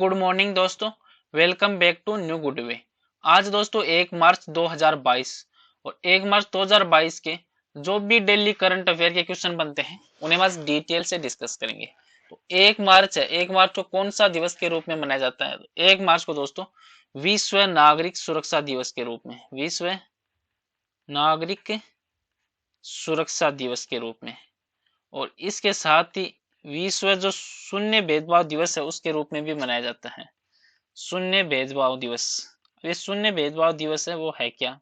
Good morning दोस्तों। Welcome back to new good way. आज दोस्तों 1 मार्च 2022 और 1 मार्च 2022 के जो भी डेली करंट अफेयर के क्वेश्चन बनते हैं उन्हें बस डिटेल से डिस्कस करेंगे। तो 1 मार्च है, 1 मार्च को कौन सा दिवस के रूप में मनाया जाता है? 1 मार्च को दोस्तों विश्व नागरिक सुरक्षा दिवस के रूप में, विश्व नागरिक सुरक्षा दिवस के रूप में, और इसके साथ ही विश्व जो शून्य भेदभाव दिवस है उसके रूप में भी मनाया जाता है। शून्य भेदभाव दिवस, ये शून्य भेदभाव दिवस है वो है क्या?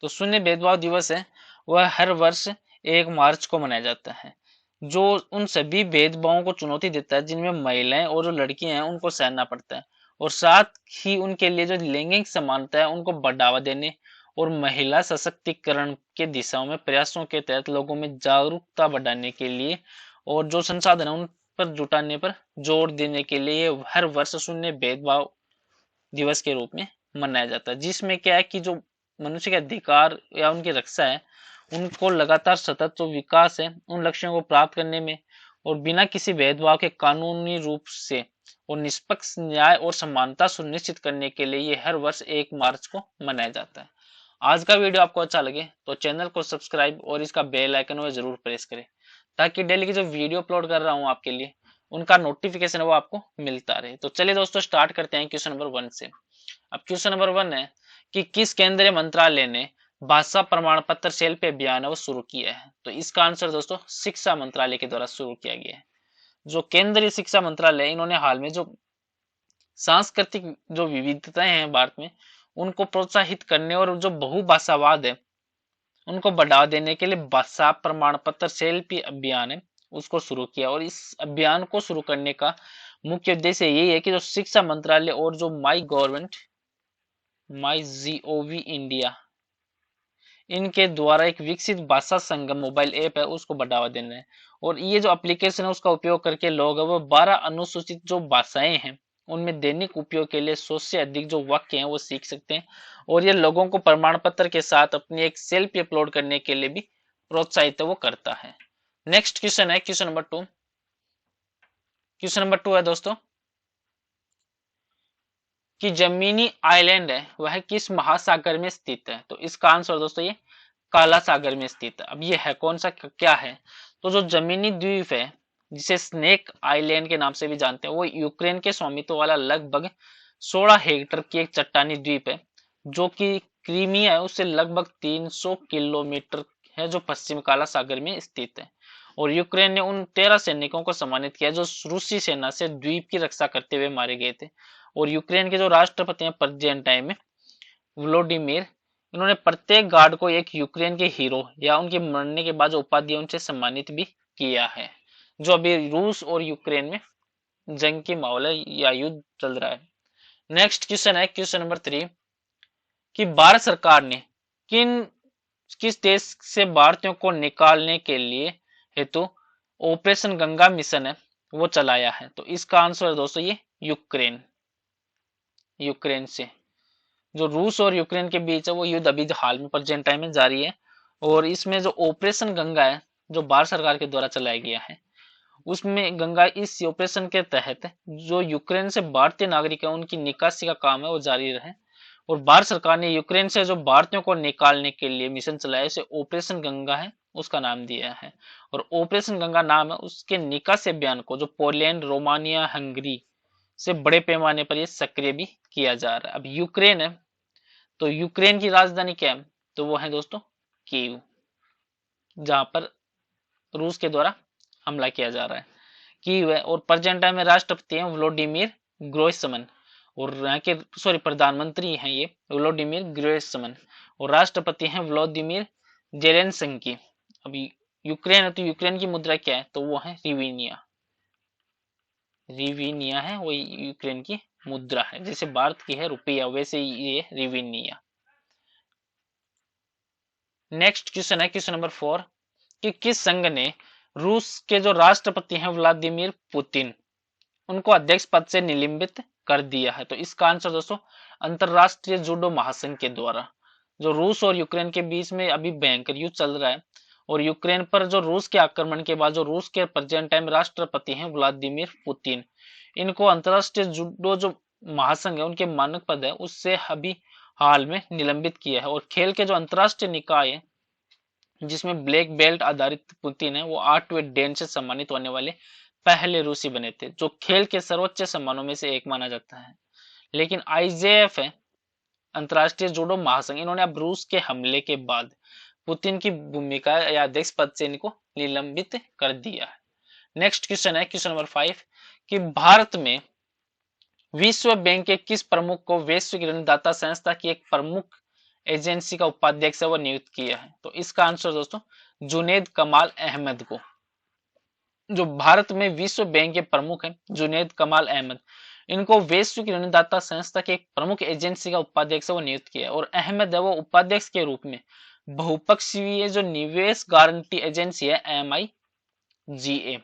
तो शून्य भेदभाव दिवस है वह हर वर्ष 1 मार्च को मनाया जाता है, जो उन सभी भेदभावों को चुनौती देता है जिनमें महिलाएं और जो लड़कियां हैं उनको सहना पड़ता है, और साथ ही उनके लिए जो लैंगिक समानता है उनको बढ़ावा देने और महिला सशक्तिकरण के दिशाओं में प्रयासों के तहत लोगों में जागरूकता बढ़ाने के लिए और जो संसाधन है उन पर जुटाने पर जोर देने के लिए हर वर्ष शून्य भेदभाव दिवस के रूप में मनाया जाता है, जिसमें क्या है कि जो मनुष्य के अधिकार या उनकी रक्षा है उनको लगातार सतत जो विकास है उन लक्ष्यों को प्राप्त करने में और बिना किसी भेदभाव के कानूनी रूप से और निष्पक्ष न्याय और समानता सुनिश्चित करने के लिए ये हर वर्ष 1 मार्च को मनाया जाता है। आज का वीडियो आपको अच्छा लगे तो चैनल को सब्सक्राइब और इसका बेल आइकन वो जरूर प्रेस करें, ताकि डेली की जो वीडियो अपलोड कर रहा हूँ आपके लिए उनका नोटिफिकेशन है वो आपको मिलता रहे। तो चलिए दोस्तों स्टार्ट करते हैं क्वेश्चन नंबर 1 से। अब क्वेश्चन नंबर 1 है कि किस केंद्रीय मंत्रालय ने भाषा प्रमाण पत्र सेल्फी अभियान वो शुरू किया है? तो इसका आंसर दोस्तों शिक्षा मंत्रालय के द्वारा शुरू किया गया है। जो केंद्रीय शिक्षा मंत्रालय इन्होंने हाल में जो सांस्कृतिक जो विविधताएं हैं भारत में उनको प्रोत्साहित करने और जो बहुभाषावाद है उनको बढ़ावा देने के लिए भाषा प्रमाण पत्र सेल्फी अभियान है उसको शुरू किया, और इस अभियान को शुरू करने का मुख्य उद्देश्य यही है कि जो शिक्षा मंत्रालय और जो my government my GOV India इनके द्वारा एक विकसित भाषा संगम मोबाइल ऐप है उसको बढ़ावा देना है। और ये जो एप्लीकेशन है उसका उपयोग करके लोग वो 12 अनुसूचित जो भाषाएं हैं उनमें दैनिक उपयोग के लिए 100 से अधिक जो वाक्य हैं वो सीख सकते हैं, और ये लोगों को प्रमाण पत्र के साथ अपनी एक सेल्फी अपलोड करने के लिए भी प्रोत्साहित वो करता है। नेक्स्ट क्वेश्चन है क्वेश्चन नंबर 2। क्वेश्चन नंबर 2 है दोस्तों कि जमीनी आइलैंड है वह किस महासागर में स्थित है? तो इसका आंसर दोस्तों ये काला सागर में स्थित है। अब ये है कौन सा, क्या है? तो जो जमीनी द्वीप है जिसे स्नेक आइलैंड के नाम से भी जानते हैं वो यूक्रेन के स्वामित्व वाला लगभग 16 हेक्टेयर की एक चट्टानी द्वीप है जो कि क्रीमिया है उससे लगभग 300 किलोमीटर है, जो पश्चिम काला सागर में स्थित है। और यूक्रेन ने उन 13 सैनिकों को सम्मानित किया जो रूसी सेना से द्वीप की रक्षा करते हुए मारे गए थे। और यूक्रेन के जो राष्ट्रपति हैं प्रेजेंट टाइम में व्लादिमीर, इन्होंने प्रत्येक गार्ड को एक यूक्रेन के हीरो या उनके मरने के बाद जो उपाधि उनसे सम्मानित भी किया है। जो अभी रूस और यूक्रेन में जंग की माहौल है या युद्ध चल रहा है। नेक्स्ट क्वेश्चन है क्वेश्चन नंबर 3 कि भारत सरकार ने किस देश से भारतीयों को निकालने के लिए हेतु ऑपरेशन गंगा मिशन है वो चलाया है? तो इसका आंसर है दोस्तों ये यूक्रेन। यूक्रेन से जो रूस और यूक्रेन के बीच है वो युद्ध अभी हाल में प्रेजेंट टाइम में जारी है, और इसमें जो ऑपरेशन गंगा है जो भारत सरकार के द्वारा चलाया गया है उसमें गंगा इस ऑपरेशन के तहत जो यूक्रेन से भारतीय नागरिक है उनकी निकासी का काम है वो जारी रहे। और भारत सरकार ने यूक्रेन से जो भारतीयों को निकालने के लिए मिशन चलाया उसे ऑपरेशन गंगा है उसका नाम दिया है। और ऑपरेशन गंगा नाम है उसके निकासी अभियान को जो पोलैंड, रोमानिया, हंगरी से बड़े पैमाने पर ये सक्रिय भी किया जा रहा है। अब यूक्रेन है तो यूक्रेन की राजधानी क्या है? तो वो है दोस्तों कीव, जहां पर रूस के द्वारा हमला किया जा रहा है, कीव है। और प्रेजेंट टाइम में राष्ट्रपति हैं व्लादिमीर ग्रोइसमन, और यहाँ के प्रधानमंत्री हैं ये व्लादिमीर ग्रोइसमन, और राष्ट्रपति हैं व्लादिमीर जेलेंस्की। अभी यूक्रेन है तो यूक्रेन की मुद्रा क्या है? तो वो है रिवीनिया। रिवीनिया है वो यूक्रेन की मुद्रा है, जैसे भारत की है रुपया वैसे ये रिवीनिया। नेक्स्ट क्वेश्चन है क्वेश्चन नंबर 4 कि किस संघ ने रूस के जो राष्ट्रपति हैं व्लादिमीर पुतिन उनको अध्यक्ष पद से निलंबित कर दिया है? तो इसका आंसर दोस्तों अंतरराष्ट्रीय जूडो महासंघ के द्वारा। जो रूस और यूक्रेन के बीच में अभी भयंकर युद्ध चल रहा है और यूक्रेन पर जो रूस के आक्रमण के बाद जो रूस के प्रेजेंट टाइम राष्ट्रपति हैं व्लादिमीर पुतिन, इनको अंतरराष्ट्रीय जूडो जो महासंघ है उनके मानक पद है उससे अभी हाल में निलंबित किया है। और खेल के जो अंतरराष्ट्रीय निकाय है जिसमें ब्लैक बेल्ट आधारित पुतिन है वो 8वें डैन से सम्मानित होने वाले पहले रूसी बने थे, जो खेल के सर्वोच्च सम्मानों में से एक माना जाता है। लेकिन आईजेएफ है अंतरराष्ट्रीय जूडो महासंघ, इन्होंने अब रूस के हमले के बाद पुतिन की भूमिका या अध्यक्ष पद से इनको निलंबित कर दिया है। नेक्स्ट क्वेश्चन है क्वेश्चन नंबर 5 कि भारत में विश्व बैंक के किस प्रमुख को वैश्विक ऋणदाता संस्था की एक प्रमुख एजेंसी का उपाध्यक्ष वो नियुक्त किया है? तो इसका आंसर दोस्तों जुनैद कमाल अहमद को। जो भारत में विश्व बैंक के प्रमुख हैं जुनैद कमाल अहमद, इनको वैश्विक ऋणदाता संस्था के एक प्रमुख एजेंसी का उपाध्यक्ष वो नियुक्त किया है। और अहमद है वो उपाध्यक्ष के रूप में बहुपक्षीय जो निवेश गारंटी एजेंसी है MIGA,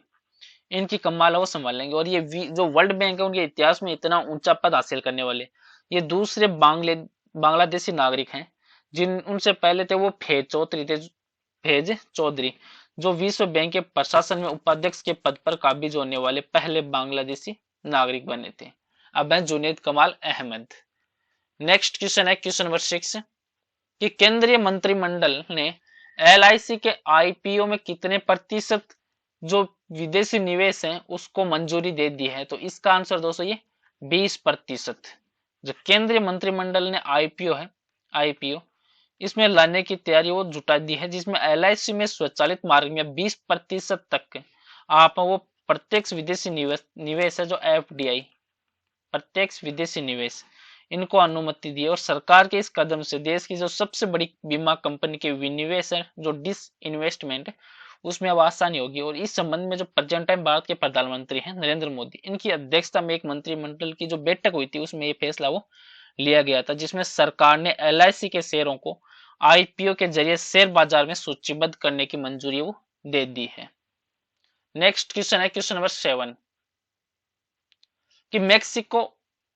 इनकी कमाल वो संभालेंगे। और ये जो वर्ल्ड बैंक है उनके इतिहास में इतना ऊंचा पद हासिल करने वाले ये दूसरे बांग्लादेशी नागरिक हैं, जिन उनसे पहले थे वो फैज चौधरी, जो विश्व बैंक के प्रशासन में उपाध्यक्ष के पद पर काबिज होने वाले पहले बांग्लादेशी नागरिक बने थे। अब है जुनैद कमाल अहमद। नेक्स्ट क्वेश्चन है क्वेश्चन नंबर 6 कि केंद्रीय मंत्रिमंडल ने LIC के IPO में कितने प्रतिशत जो विदेशी निवेश है उसको मंजूरी दे दी है? तो इसका आंसर दोस्तों ये 20%। जो केंद्रीय मंत्रिमंडल ने IPO इसमें लाने की तैयारी वो जुटा दी है, जिसमें LIC में स्वचालित मार्ग में 20% तक आप वो प्रत्यक्ष विदेशी निवेश है जो FDI प्रत्यक्ष विदेशी निवेश इनको अनुमति दी है। और सरकार के इस कदम से देश की जो सबसे बड़ी बीमा कंपनी के विनिवेश है जो डिसइन्वेस्टमेंट उसमें अब आसानी होगी। और इस संबंध में जो प्रेजेंट टाइम भारत के प्रधानमंत्री हैं नरेंद्र मोदी, इनकी अध्यक्षता में एक मंत्रिमंडल की जो बैठक हुई थी उसमें ये फैसला वो लिया गया था, जिसमें सरकार ने LIC के शेयरों को IPO के जरिए शेयर बाजार में सूचीबद्ध करने की मंजूरी वो दे दी है। नेक्स्ट क्वेश्चन है क्वेश्चन नंबर 7 कि मैक्सिको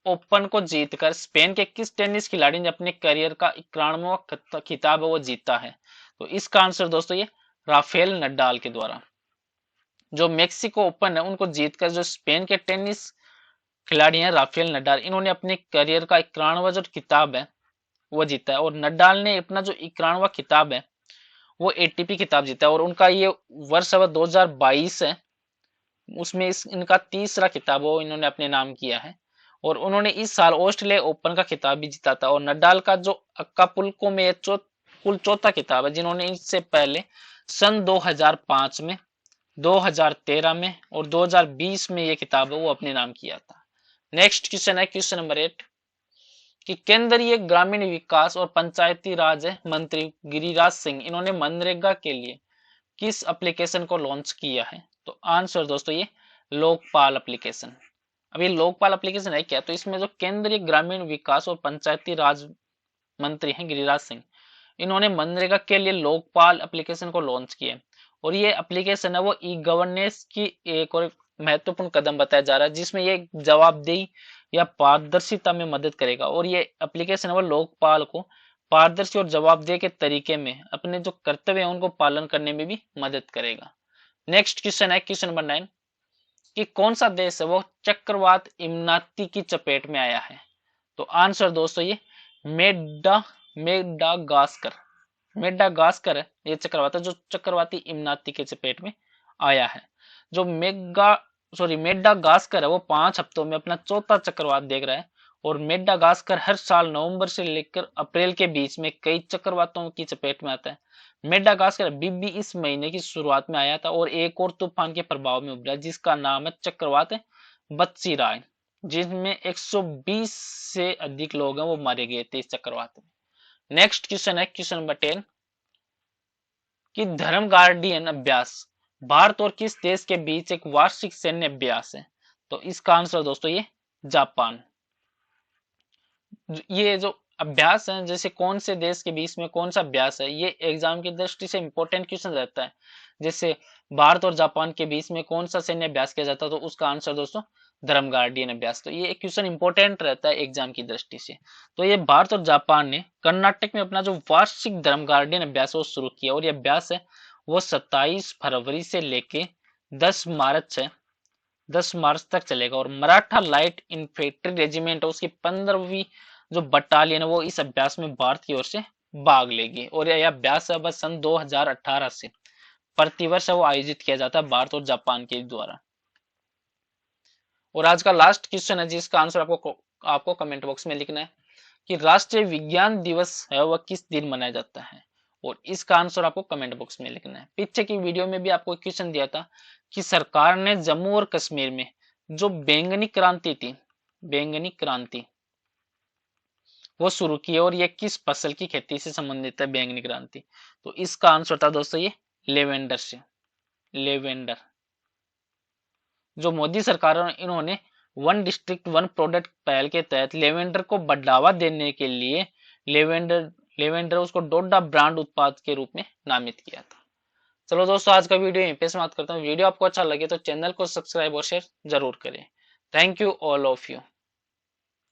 ओपन को जीतकर स्पेन के किस टेनिस खिलाड़ी ने अपने करियर का 91वां खिताब वो जीता है? तो इसका आंसर दोस्तों ये राफेल नडाल के द्वारा। जो मैक्सिको ओपन है उनको जीतकर जो स्पेन के टेनिस खिलाड़ी हैं राफेल नडाल, इन्होंने अपने करियर का 91वां जो खिताब है वो जीता है। और नडाल ने अपना जो 91वां खिताब है वो ATP खिताब जीता है। और उनका ये वर्ष 2022 है, उसमें इनका तीसरा खिताब वो इन्होंने अपने नाम किया है। और उन्होंने इस साल ऑस्ट्रेलिया ओपन का खिताब भी जीता था। और नडाल का जो अक्कापुल्को में कुल चौथा खिताब है, जिन्होंने इससे पहले सन 2005 में 2013 में और 2020 में ये खिताब है वो अपने नाम किया था। नेक्स्ट क्वेश्चन है क्वेश्चन नंबर 8 कि केंद्रीय ग्रामीण विकास और पंचायती राज मंत्री गिरिराज सिंह, इन्होंने मनरेगा के लिए किस एप्लीकेशन को लॉन्च किया है? तो आंसर दोस्तों ये लोकपाल एप्लीकेशन। अब ये लोकपाल एप्लीकेशन है क्या? तो इसमें जो केंद्रीय ग्रामीण विकास और पंचायती राज मंत्री हैं गिरिराज सिंह, इन्होंने मनरेगा के लिए लोकपाल एप्लीकेशन को लॉन्च किया। और ये एप्लीकेशन है वो ई-गवर्नेंस की एक और महत्वपूर्ण कदम बताया जा रहा है, जिसमें ये जवाबदेही या पारदर्शिता में मदद करेगा। और ये एप्लीकेशन है वो लोकपाल को पारदर्शी और जवाबदेही के तरीके में अपने जो कर्तव्य है उनको पालन करने में भी मदद करेगा। नेक्स्ट क्वेश्चन है क्वेश्चन नंबर 9 कि कौन सा देश है वो चक्रवात इम्नाती की चपेट में आया है? तो आंसर दोस्तों ये मेडागास्कर है ये चक्रवात है जो चक्रवाती इम्नाती के चपेट में आया है। जो मेडागास्कर है वो 5 हफ्तों में अपना चौथा चक्रवात देख रहा है। और मेडागास्कर हर साल नवंबर से लेकर अप्रैल के बीच में कई चक्रवातों की चपेट में आता है। मेडागास्कर अभी भी इस महीने की शुरुआत में आया था और एक और तूफान के प्रभाव में उभरा जिसका नाम है चक्रवात बत्सीराय, जिसमें 120 से अधिक लोग हैं वो मारे गए थे इस चक्रवात में। नेक्स्ट क्वेश्चन है क्वेश्चन नंबर 10 कि धर्म गार्डियन अभ्यास भारत और किस देश के बीच एक वार्षिक सैन्य अभ्यास है? तो इसका आंसर दोस्तों ये जापान। ये जो अभ्यास है जैसे कौन से देश के बीच में कौन सा अभ्यास है, ये एग्जाम की दृष्टि से इंपॉर्टेंट क्वेश्चन रहता है। जैसे भारत और जापान के बीच में कौन सा सैन्य अभ्यास किया जाता है? तो उसका आंसर दोस्तों धर्म गार्डियन अभ्यास। तो ये एक क्वेश्चन इंपॉर्टेंट रहता है एग्जाम की दृष्टि से। तो ये भारत और जापान ने कर्नाटक में अपना जो वार्षिक धर्म गार्डियन अभ्यास वो शुरू किया और ये अभ्यास है वो 27 फरवरी से लेके 10 मार्च तक चलेगा। और मराठा लाइट इन्फेंट्री रेजिमेंट है उसकी 15वीं जो बटालियन है वो इस अभ्यास में भारत की ओर से भाग लेगी। और यह अभ्यास अब सन 2018 से प्रतिवर्ष वो आयोजित किया जाता है भारत और जापान के द्वारा। और आज का लास्ट क्वेश्चन है जिसका आंसर आपको कमेंट बॉक्स में लिखना है कि राष्ट्रीय विज्ञान दिवस है वह किस दिन मनाया जाता है। और इसका आंसर आपको कमेंट बॉक्स में लिखना है। पीछे की वीडियो में भी आपको क्वेश्चन दिया था कि सरकार ने जम्मू और कश्मीर में जो बैंगनी क्रांति थी, बैंगनी क्रांति वो शुरू की और ये किस फसल की खेती से संबंधित है बैंगनी क्रांति। तो इसका आंसर था दोस्तों ये लेवेंडर से, लेवेंडर। जो मोदी सरकार है इन्होंने वन डिस्ट्रिक्ट वन प्रोडक्ट पहल के तहत लेवेंडर को बढ़ावा देने के लिए लेवेंडर लेवेंडर उसको डोडा ब्रांड उत्पाद के रूप में नामित किया था। चलो दोस्तों आज का वीडियो यहीं पे समाप्त करता हूँ। वीडियो आपको अच्छा लगे तो चैनल को सब्सक्राइब और शेयर जरूर करें। Thank you all of you.